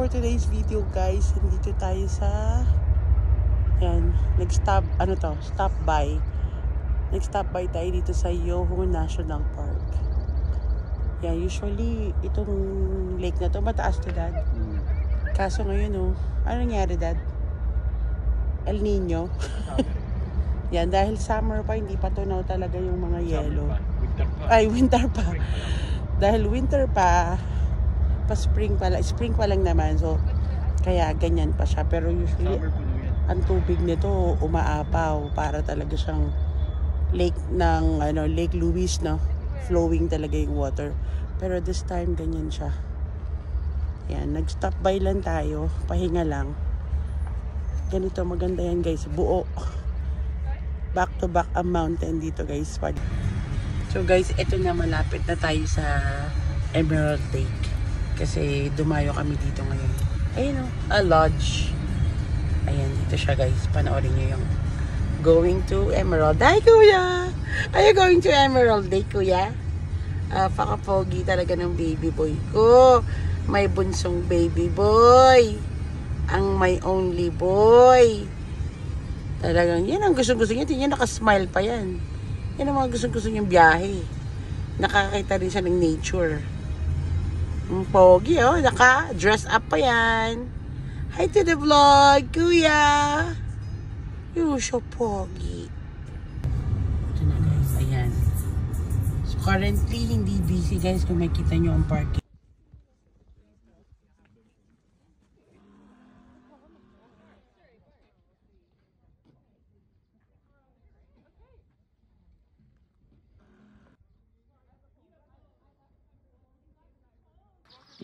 for today's video, guys. Nandito tayo sa yan, stop by. Nag-stop by tayo dito sa Yoho National Park. Yan, usually itong lake na to mataas to, Dad. Kaso ngayon, ano nangyari, Dad? El Nino. Yan, dahil summer pa, hindi pa tunaw talaga yung mga yelo. Ay, winter pa. Dahil winter pa, spring pa lang naman. So, kaya ganyan pa siya. Pero usually, ang tubig nito umaapaw para talaga siyang lake ng, Lake Louise, no? Flowing talaga yung water. Pero this time, ganyan siya. Yan, nag-stop by lang tayo. Pahinga lang. Ganito, maganda yan, guys. Buo. Back to back ang mountain dito, guys. So guys, ito na, malapit na tayo sa Emerald Lake. Kasi dumayo kami dito ngayon. Ayun a lodge. Ayan, dito siya, guys. Panoorin nyo yung going to Emerald. Hi, Kuya! Are you going to Emerald Lake, Kuya? Paka-pogi talaga ng baby boy ko. May bunsong baby boy. Ang my only boy. Talagang, yan ang gusto-gusto niya. Tingnan, nakasmile pa yan. Yan ang mga gusto-gusto niyang biyahe. Nakakita rin siya ng nature. Ang pogi, naka-dress up pa yan. Hi to the vlog, Kuya! Yung so pogi. Ito na, guys. Ayan. So, currently, hindi busy, guys, kung makita nyo ang parking.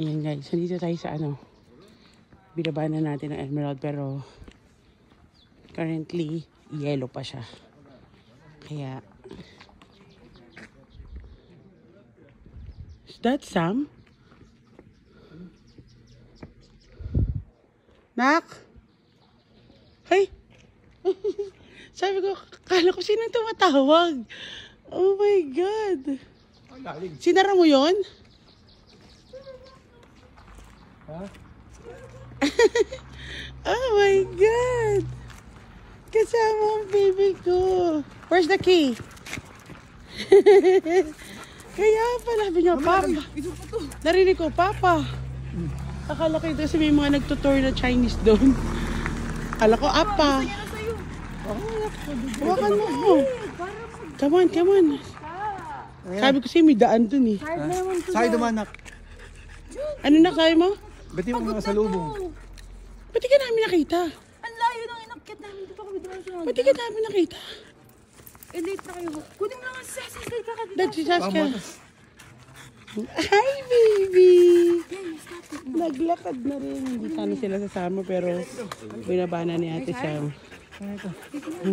Ayan, guys, nandito tayo sa binaba na natin ang Emerald, pero currently yellow pa siya. Kaya is that Sam? Nak? Hey! Sabi ko, kala ko sinong tumatawag. Oh my God! Sinara mo yon? Huh? Oh my God! Kasama ang baby ko. Where's the key? Kaya pala, sabi niya, Papa. Narinig ko, Papa. Akala ko ito kasi may mga nagtutour na Chinese doon. Akala ko, Apa. Hawakan mo. Come on. Sabi ko siya, may daan doon eh. Sa'yo dumanak. Ano na kaya mo? Ba't yung mga salubong? Ba't di ka namin nakita? Ang layo ng inakit namin. Di pa kami doon sa Ba't di ka namin nakita? late na kayo. Kunin mo lang ang sasas. Late ka dito. Dad, si Saskia. Hi, baby! Naglakad na rin. Hindi sana sila sasama, pero binaba na ni Ate Sam.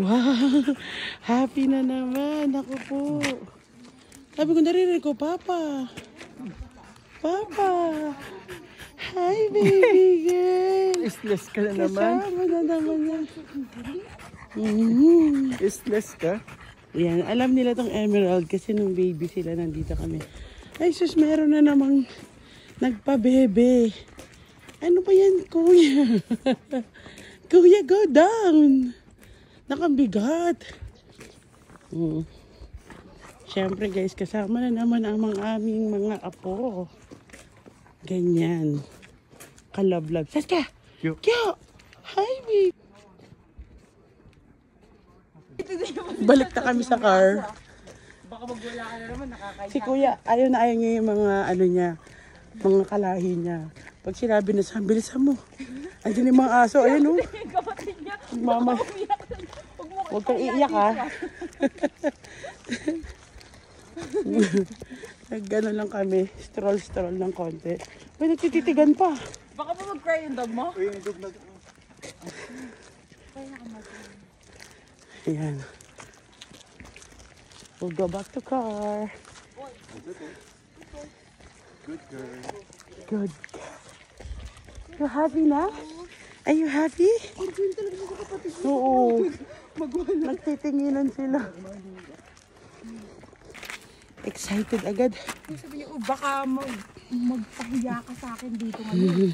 Wow! Happy na naman. Ako po. Sabi ko, naririnig ko, Papa. Papa! Hi, baby girl! Isles ka na naman. Kasama na naman yan. Isles ka? Yan, alam nila tong Emerald kasi nung baby sila nandito kami. Ay sus, meron na namang nagpabebe. Ano ba yan, Kuya? Kuya, go down! Nakabigat. Siyempre guys, kasama na naman ang aming mga apo. Ganyan. Kalablab. Saskia! Kyo! Hi, babe! Balik na kami sa car. Baka magwala ka na naman. Nakakaya. Si Kuya, ayaw niya yung mga niya, mga kalahi niya. Pag sinabi na sa bilisan mo. Andiyan yung mga aso. Ayun o. Kapatid niya. Mama. Huwag kang iiyak ha. Gano'n lang kami. Stroll ng konti. May nagtititigan pa. Baka pa mag-cry yung dog mo? Uy, yung dog na... Ayan. We'll go back to car. Good girl. Good. You happy na? Are you happy? Oo. Nagtitinginan sila. Excited agad. Sabi niya, baka magpahiya ka sa akin dito ngayon.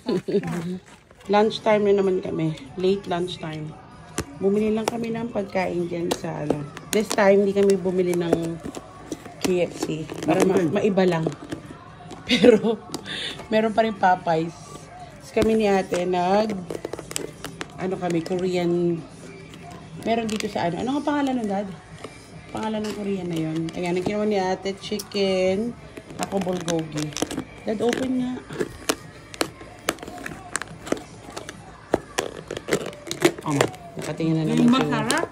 Lunchtime na naman kami. Late lunchtime. Bumili lang kami ng pagkain dyan sa ano. This time, hindi kami bumili ng KFC. Para maiba lang. Pero, meron pa rin Popeyes. Tapos kami ni ate ano kami, Korean. Meron dito sa ano. Ano nga pangalan ng dad? Pangalan ng Korean na yun. Ayan, ang ginawa ni ate, chicken. Ako, bulgogi. Dad, open nga. Nakatingin na naman siya. Masarap?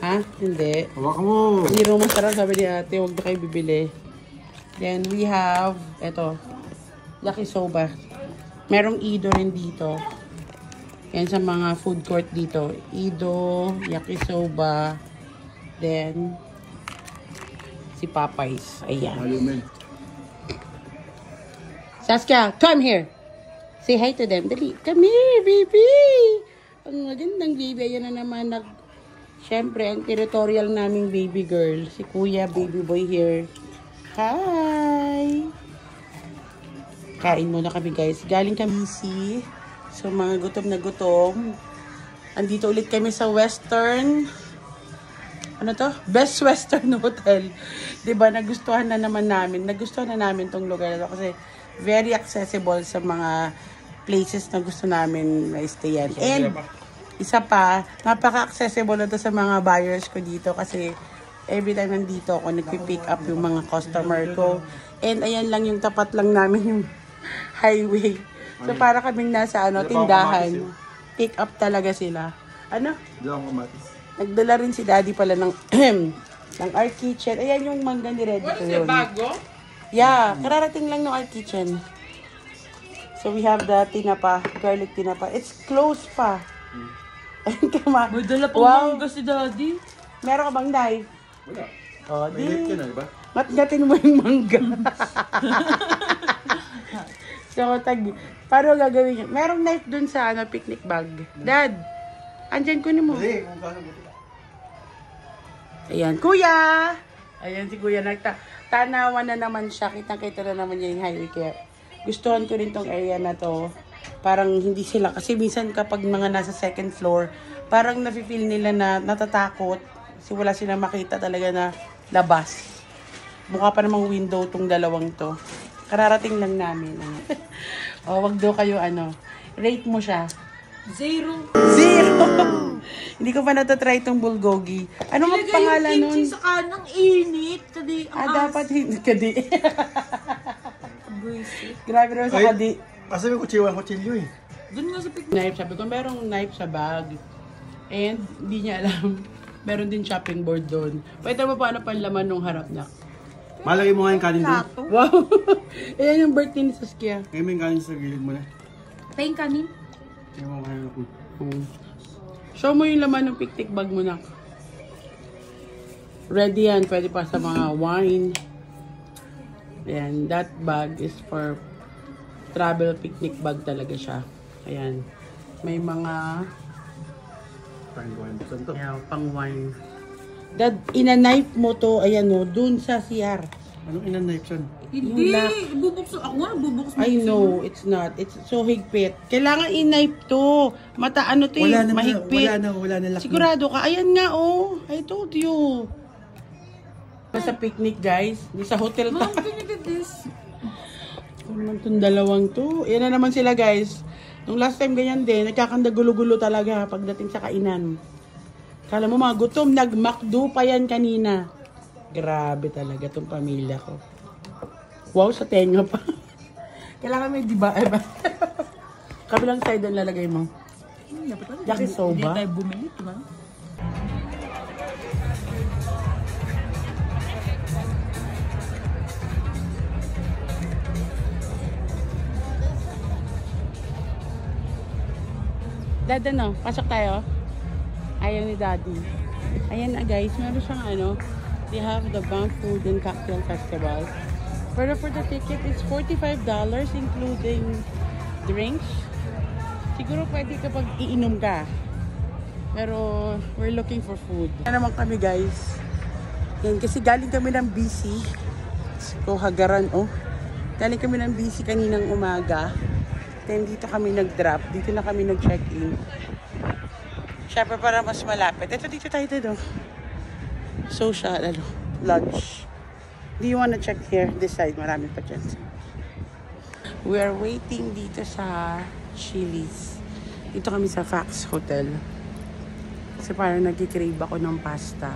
Ha? Hindi. Hawak mo. Hindi raw masarap, sabi ni ate. Huwag na kayo bibili. Then, we have, eto, yakisoba. Merong Ido rin dito. Yan sa mga food court dito. Ido, yakisoba, then, si Popeyes. Ayan. Malumin. Saskia, come here. Say hi to them. Dali. Come here, baby. Ang magandang baby. Ayan na naman. Siyempre, ang territorial naming baby girl. Si Kuya, baby boy here. Hi! Kain muna kami, guys. Galing kami so, mga gutom na gutom. Andito ulit kami sa Western. Ano to? Best Western Hotel. Diba, nagustuhan na namin tong lugar na to kasi very accessible sa mga places na gusto namin na stayan. And, isa pa, napaka-accessible na to sa mga buyers ko dito kasi every time nandito ako, nagpipick up yung mga customer ko. And ayan lang yung tapat lang namin yung highway. So, para kaming nasa tindahan. Pick up talaga sila. Ano? Nagdala rin si daddy pala ng ng our kitchen. Ayan yung mangga ni Ready ko yun. Bago? Yeah, kararating lang ng our kitchen. So, we have the tinapa, garlic tinapa. It's closed pa. Ayun ka ma. May dala pang mangga si daddy. Meron ka bang knife? Wala. O, May hit ka na, diba? Matgatin mo yung mangga. So, paano gagawin yun? Merong knife dun sa picnic bag. Dad, andyan kunin mo. Ayan, kuya! Ayan si kuya, tanawan na naman siya. Kitang-kita na naman niya yung highway. Kaya gustuhan ko rin tong area na to. Parang hindi sila, kasi minsan kapag mga nasa second floor, parang nafe-feel nila na natatakot. Kasi wala silang makita talaga na labas. Mukha pa namang window tong dalawang to. Kararating lang namin. O, wag daw kayo rate mo siya. 0. Hindi ko pa natatry itong bulgogi. Ano nga pangalan nun? Ilagay yung kimchi sa kanang init. Kadi, dapat hindi. Kadi. Grabe naman sa kadi. Kasi may kutsilyo eh. Doon nga sa picnic. Knife, sabi ko, merong knife sa bag. And, hindi niya alam. Meron din chopping board doon. Pwede mo paano panlaman nung harap na. Malagay mo nga yung kanin doon. Wow! Ayan yung birthday ni Saskia. Ngayon mo yung kanin sa gilid mo na. Paying kanin? Ngayon mo kanin ako. Show mo yung laman ng picnic bag mo na. Ready yan. Pwede pa sa mga wine. Ayan. That bag is for travel picnic bag talaga siya. Ayan. May mga pang wine. Dad, ina-knife mo to, ayan o, dun sa CR. Anong ina-knife yan? Hindi. Bubukso. Ako nga, bubukso. I know, it's not. It's so higpit. Kailangan i-knife to. Mahigpit. Wala na lock. Sigurado ka? Ayan nga oh. I told you. Sa picnic guys. Di sa hotel ta. Mom, can you get this? Ano naman itong dalawang to? Yan na naman sila guys. Nung last time ganyan din, nagkakanda gulo-gulo talaga pagdating sa kainan. Kala mo mga gutom, nag-McDo pa yan kanina. Grabe talaga tong pamilya ko. Wow, sa tenga pa. Kailangan may diba? Kabilang side ang lalagay mo. Yakisoba. Hindi tayo bumili, diba? Dad, pasok tayo. Ayaw ni Daddy. Ayan na guys, meron siyang they have the Banff Food and Cocktail Festival. Pero for the ticket, it's $45 including drinks. Siguro pwede kapag iinom ka. Pero we're looking for food. Yan naman kami guys. Yan, kasi galing kami ng BC. So hagaran Galing kami ng busy kaninang umaga. Then dito kami nag-drop. Dito na kami nag-check-in. Siyempre para mas malapit. Ito dito tayo dito. Social, lunch. Do you wanna check here? This side, marami pa dyan. We are waiting dito sa Chili's. Dito kami sa Fax Hotel. Kasi parang nag-crave ako ng pasta.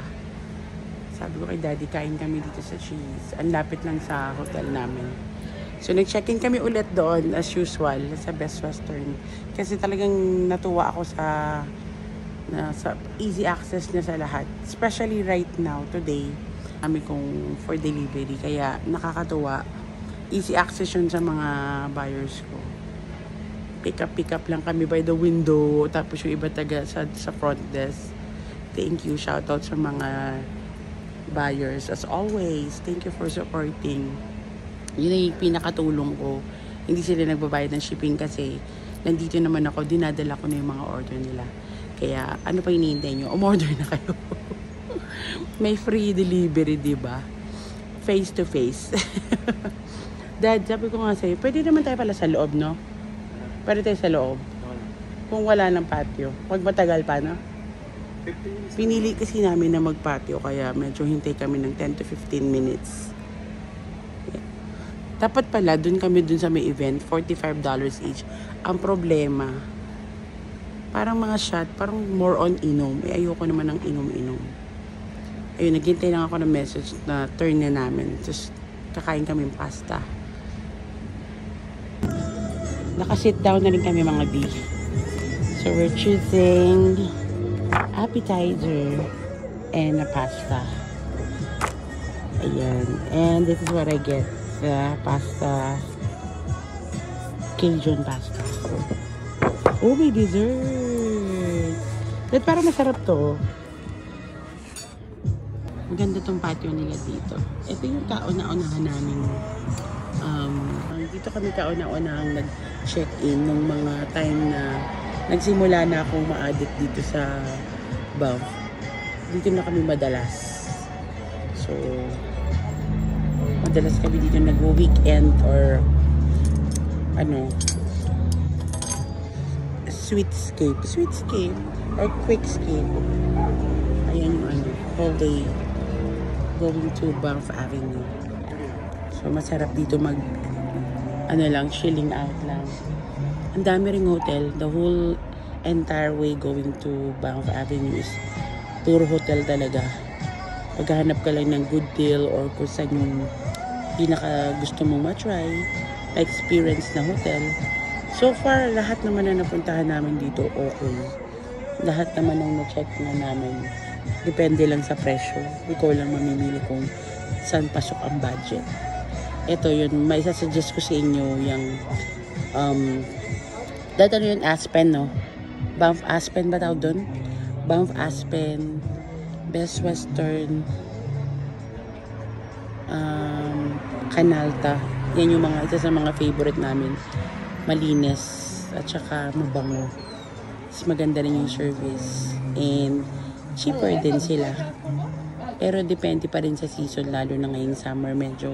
Sabi ko kay Daddy, kain kami dito sa Chili's. Ang lapit lang sa hotel namin. So, nag-check-in kami ulit doon as usual sa Best Western. Kasi talagang natuwa ako sa easy access niya sa lahat. Especially right now, today, kami kung for delivery. Kaya nakakatuwa. Easy access yun sa mga buyers ko. Pick up lang kami by the window. Tapos yung iba taga sa front desk. Thank you. Shoutout sa mga buyers. As always, thank you for supporting. Yun yung pinakatulong ko. Hindi sila nagbabayad ng shipping kasi nandito naman ako, dinadala ko na yung mga order nila. Kaya ano pa hinihintay nyo? Umorder na kayo. May free delivery, diba? Face to face. Dad, sabi ko nga sa'yo, pwede naman tayo pala sa loob, no? Pwede tayo sa loob. Kung wala ng patio. Huwag matagal pa, no? Pinili kasi namin na magpatio, kaya medyo hintay kami ng 10 to 15 minutes. Yeah. Dapat pala, dun kami dun sa may event, $45 each. Ang problema, parang mga shot, parang more on inom. Ayoko naman ng inom-inom. Ayun, naghintay lang ako ng message na turn na namin. Just kakain kami pasta. Naka-sit down na rin kami mga B. So we're choosing appetizer and a pasta. Ayan. And this is what I get. The pasta. Cajun pasta. Oh, may dessert. But parang masarap to. Maganda tong patio nila dito. Ito yung kauna-unahan namin. Dito kami kauna-unahang nag-check-in nung mga time na nagsimula na akong ma-addict dito sa Banff. Dito na kami madalas. So, madalas kami dito nag-weekend or sweetscape or quickscape. Ayan yung whole day going to Banff Avenue. So, masarap dito chilling out lang. Ang dami ring hotel. The whole entire way going to Banff Avenue is puro hotel talaga. Paghahanap ka lang ng good deal or kung saan yung pinaka gusto mong matry, experience na hotel. So far, lahat naman na napuntahan namin dito, okay. Lahat naman ang na-check na namin. Depende lang sa presyo. Ikaw lang mamimili kung saan pasok ang budget. Ito yun, may isasuggest ko sa inyo yung yun, Aspen, no? Banff Aspen ba tawag doon? Banff Aspen, Best Western, Canalta. Yan yung isa sa mga favorite namin. Malinis at saka mabango. Mas maganda rin yung service. And cheaper din sila. Pero depende pa rin sa season, lalo na ngayong summer, medyo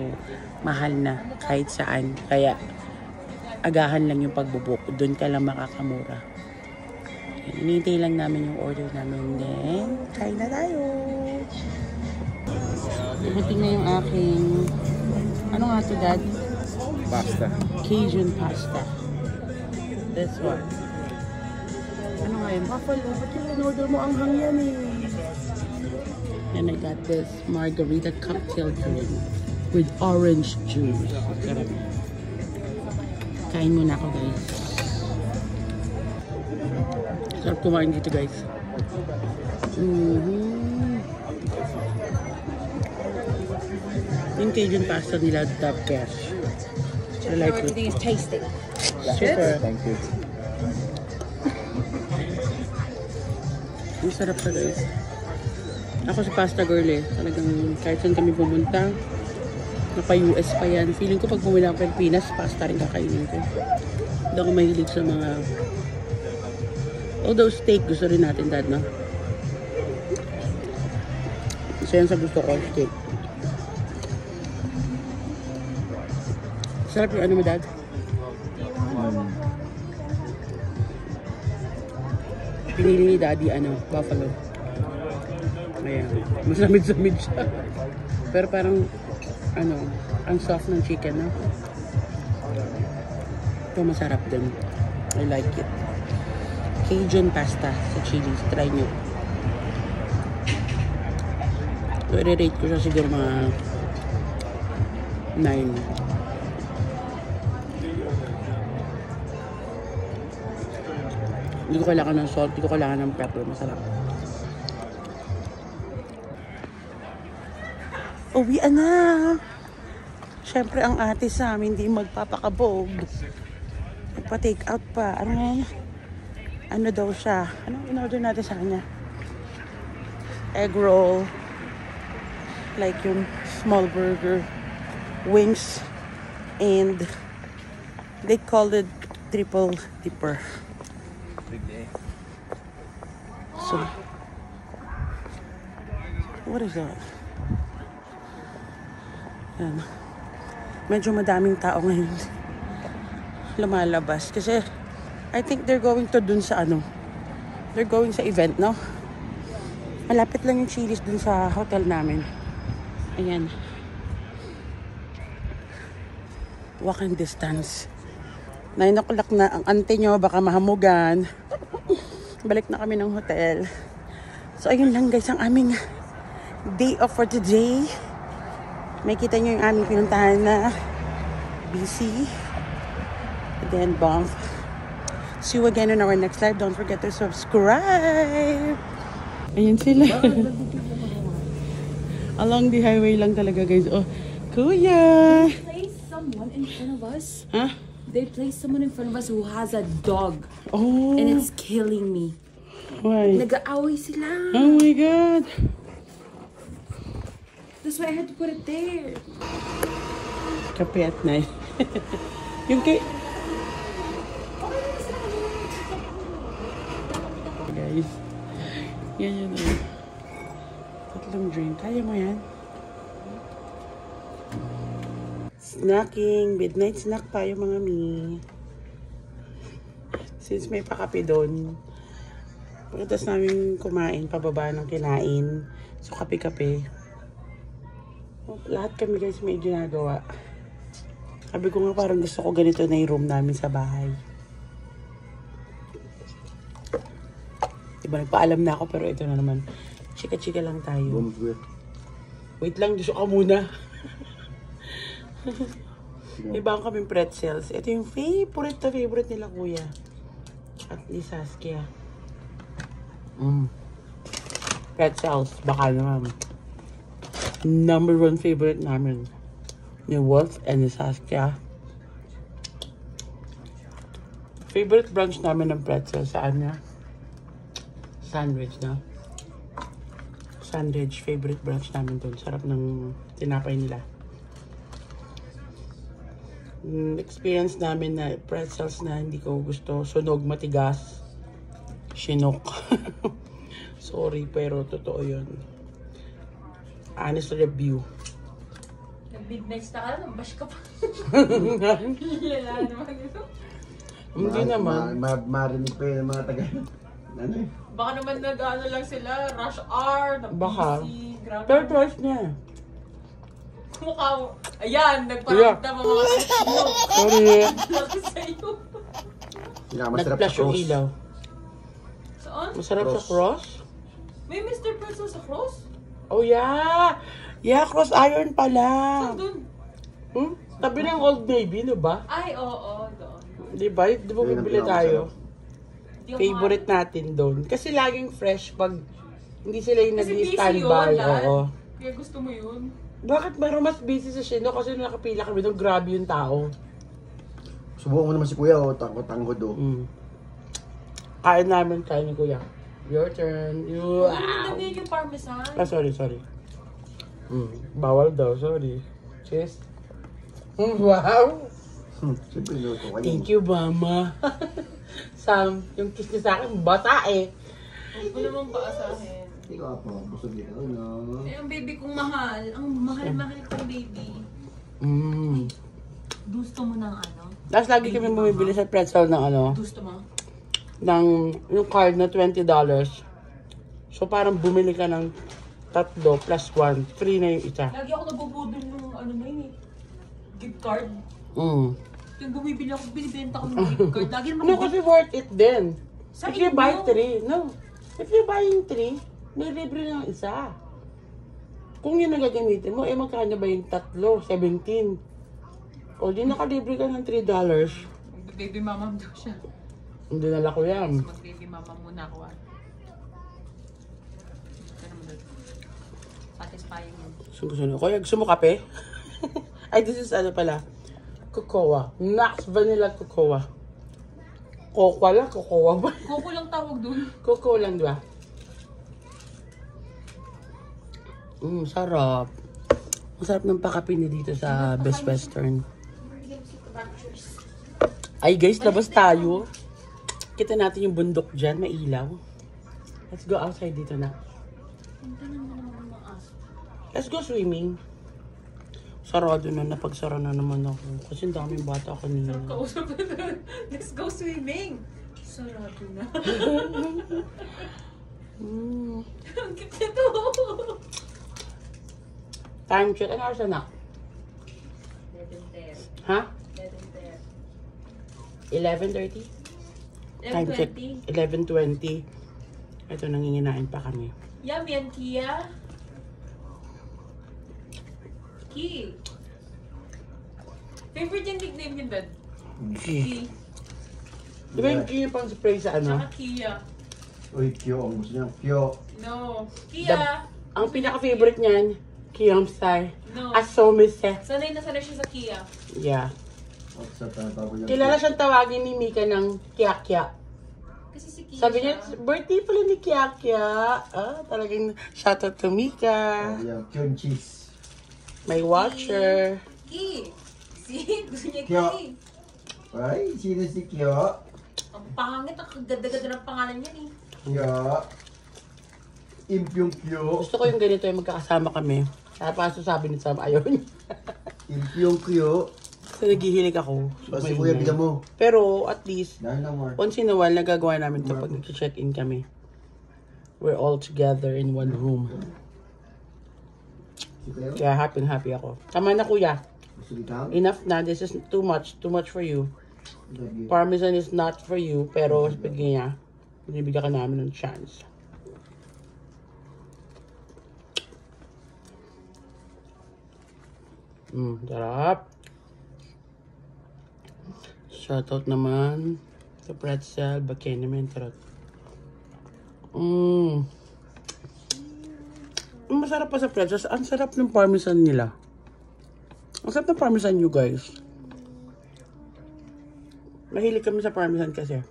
mahal na kahit saan. Kaya agahan lang yung pagbubuk. Doon ka lang makakamura. Hinihintay lang namin yung order namin. Then, kain na tayo. Dumating na yung aking, ano nga ito, Dad? Pasta. Cajun pasta. This one. Ano nga yun? Buffalo. Ba't yung in-order mo ang hangyan eh? And I got this margarita cocktail drink with orange juice. Sarap. Kain muna ako, guys. Sarap kumain dito, guys. Yung Cajun pasta nila, top cash. I like it. Everything is tasty. Super. Thank you. Ang sarap sa guys. Ako sa pasta girl eh. Talagang kahit saan kami pumunta, napa-US pa yan. Feeling ko pag bumila ako Pilipinas, pasta rin kakainin ko. Hindi ako mahilig sa mga... Although steak, gusto rin natin, Dad, no? Isa yan sa gusto ko, steak. Sarap yung ano mo, Dad? Pinili ni Daddy, buffalo. Ayan. Masamid-samid siya. Pero parang, ang soft ng chicken, no? Ito masarap din. I like it. Cajun pasta sa chilies. Try nyo. So, i-rate ko siya siguro mga 9. Hindi ko kailangan ng salt, hindi ko kailangan ng pepper. Masarap. Uwian na! Siyempre, ang ate sa amin hindi magpapakabog. Pa-take out pa. Ano nga yan? Ano daw siya? Anong in-order natin sa kanya? Egg roll. Like yung small burger. Wings. And they called it triple dipper. So, what is that? Yan. Medyo madaming tao ngayon lumalabas. Kasi, I think they're going to dun sa they're going sa event, no? Malapit lang yung Chili's dun sa hotel namin. Ayan. Walking distance. 9 o'clock na. Ang ante nyo, baka mahamugan. Balik na kami ng hotel. So, ayun lang guys, ang aming day off for today. May kita nyo yung aming pinuntahan na BC. Again, bomb. See you again in our next live. Don't forget to subscribe. Ayan sila. Along the highway lang talaga guys. Oh, kuya! They placed someone in front of us. Huh? They placed someone in front of us who has a dog. Oh. And it's killing me. Why? Nag-aaway sila. Oh my God. That's why I had to put it there. Kape at night. Yung kay... Guys. Yan. Tatlong drink. Kaya mo yan? Snacking. Midnight snack tayo mga mi. Since may pakape doon. Pagkatas namin kumain, pababa ng kinain. So kape-kape. Lahat kami guys may ginagawa. Sabi ko nga parang gusto ko ganito na yung room namin sa bahay. Diba nagpaalam na ako pero ito na naman. Chika-chika lang tayo. Wait lang, gusto ka muna. Ibang kaming pretzels. Ito yung favorite nila kuya. At ni Saskia. Pretzels. Baka naman. Number 1 favorite namin. Ni Wolf and ni Saskia. Favorite brunch namin ng pretzel. Saan niya? Sandwich na. Sandwich. Favorite brunch namin doon. Sarap ng tinapay nila. Experience namin na pretzels na hindi ko gusto. Sunog, matigas. Shinok. Sorry, pero totoo yun. Honest review. Midnight na ka na, bash ka pa. Lala naman ito. Hindi naman. Marinig pa yun ng mga taga. Ano eh? Baka naman nag-ano lang sila, rush hour, Baka. busy, grabe. Third choice niya. Mukha mo. Ayan, nagparamdam ang mga kasino. Sorry. Sabi sa'yo. Masarap sa Nag-flash yung cross. ilaw. Saan? Masarap sa Cross. cross? May Mr. Pretzel sa cross? Oh yeah! Yeah, cross iron pala. Saan dun? Tabi ng Old Navy, no ba? Ay, oo, doon. Di ba? Di ba Yun ang bibili tayo? Di ako Favorite natin doon. Kasi laging fresh pag hindi sila yung Kasi busy nag-standby. yun, Dad. Oo. Kaya gusto mo yun? Bakit mas busy sa Shino? Kasi nakapila kami doon, grabe yung tao. Subukan mo naman si kuya o tangko do. Kain namin, kain ni Kuya. Your turn. You, Ano yun yung parmesan? sorry. Bawal daw, sorry. Cheers. Wow! Siyempre luto ka Thank you, Mama. Sam, yung kiss niya sa akin, bata eh. Huwag mo naman paasahin. Ikaw po, busog dito. No? Eh, ang baby kong mahal. Ang mahal-mahal kong baby. Gusto mo ng ano? Tapos lagi kami bumibili sa pretzel ng ano, Gusto mo? ng yung card na $20. So parang bumili ka ng 3 plus 1, free na yung isa. Lagi ako nabubudol ng ano na yun eh. Gift card. Mm. Yung bumibili ako, binibenta ko ng gift card. Lagi naman No, kasi worth it din. Sa If you inyo? buy 3, no. If you're buying 3, may libre ng isa. Kung yun ang gagamitin mo, eh magkano ba yung 3? 17. O di nakalibre ka ng $3. Baby mama daw siya. Hindi nala ko yan. Mag-baby mama muna ako ah. Ito naman doon. Satisfying yun. Gusto nyo. Kuya, gusto mo kape? Ay, this is ano pala. Cocoa. Max Vanilla Cocoa. Cocoa lang? Cocoa ba? Coco lang tawag doon. Cocoa lang, di ba? Sarap. Masarap ng pakape niya dito sa Best Western. Ay guys, labas tayo. Kita natin yung bundok dyan, may ilaw. Let's go outside dito na. Let's go swimming. Sarado na, napagsara na naman ako. Kasi ang daming bata kanina. Kausap na doon. Let's go swimming. Sarado na. Ang cute nito. Time check. Ano oras na? 11:10. Ha? 11:10. 11:30? Time check. 11:20. Ito, nanginginain pa kami. Yum yan, Kia. Ki. Favorite yung nickname niya, Dad? Ki. Di ba yung pang spray sa ano? Tsaka Kia. Uy, Kyo. Ang gusto niya, Kyo. No. Kia. Ang pinaka-favorite niyan, Kiyomsar. No. Asomise. Sanay na sanay siya sa Kia. Yeah. At sa tatawag niya. Kilala siyang tawagin ni Mika ng Kya-Kya. Kasi si Kia Sabi niya, siya. birthday pala ni Kya-Kya. Talagang shoutout to Mika. Yan, Kyo cheese. May watcher. Ki. Si, gusto niya Kia. Ki. Ay, sino si Kyo? Ang pangit, ang ganda-ganda ng pangalan niya eh. Kyo. Impyong Kyo. Gusto ko yung ganito yung magkakasama kami. Tapos sabi ni Sam, ayaw niya. Impyong Kyo. So naghihilig ako. Kasi kuya, bigyan mo. Pero at least, Dahil lang, Mark. once in a while, nagagawa namin ito pag nag-check-in kami. We're all together in one room. Si Kuya? Kaya happy ako. Tama na kuya. Gusto kita? Enough na. This is too much. Too much for you. Love you. Parmesan is not for you. Pero sabi niya, binibigyan ka namin ng chance. Sarap. Shoutout naman sa pretzel, bakenimen, tarot. Masarap pa sa pretzel. Ang sarap ng parmesan nila. Ang sarap ng parmesan you guys. Mahilig kami sa parmesan kasi.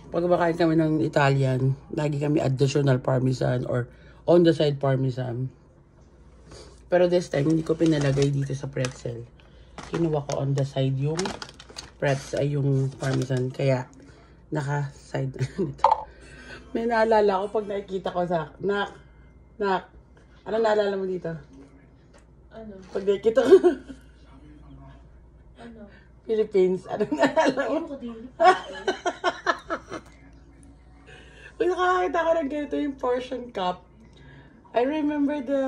Pag kumakain kami ng Italian, lagi kami additional parmesan or on the side parmesan. Pero this time, hindi ko pinalagay dito sa pretzel. Kinuha ko on the side yung pretzel, ay yung parmesan. Kaya, naka-side nito. May naalala ko pag nakikita ko sa, ano naalala mo dito? Ano? Pag nakikita ko, Ano? Philippines, anong naalala mo? Ano ko din? Pag nakakita ko ng ganito yung portion cup, I remember the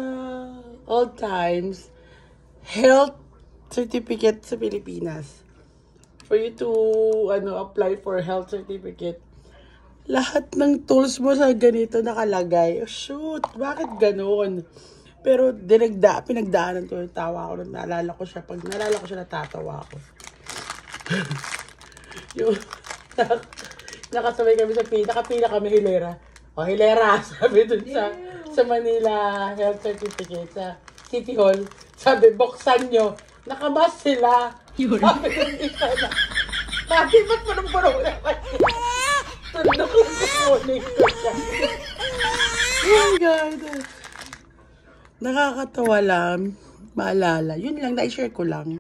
old times health certificate sa Pilipinas. For you to apply for health certificate, lahat ng tools mo sa ganito nakalagay. Oh, shoot, bakit ganoon? Pero pinagdaanan ko yung tawa ko. Naalala ko siya. Pag naalala ko siya, natatawa ako. Yung nakasabay kami sa nakapila kami hilera. O, hilera, sabi dun sa Manila Health Certificate sa City Hall. Sabi, buksan nyo. Nakamas sila. Sabi dun isa na. Sabi, ba't punong-punong na kasi? Tundok ko kukunin ko siya. Oh my God. Nakakatawa lang. Maalala. Yun lang, na-share ko lang.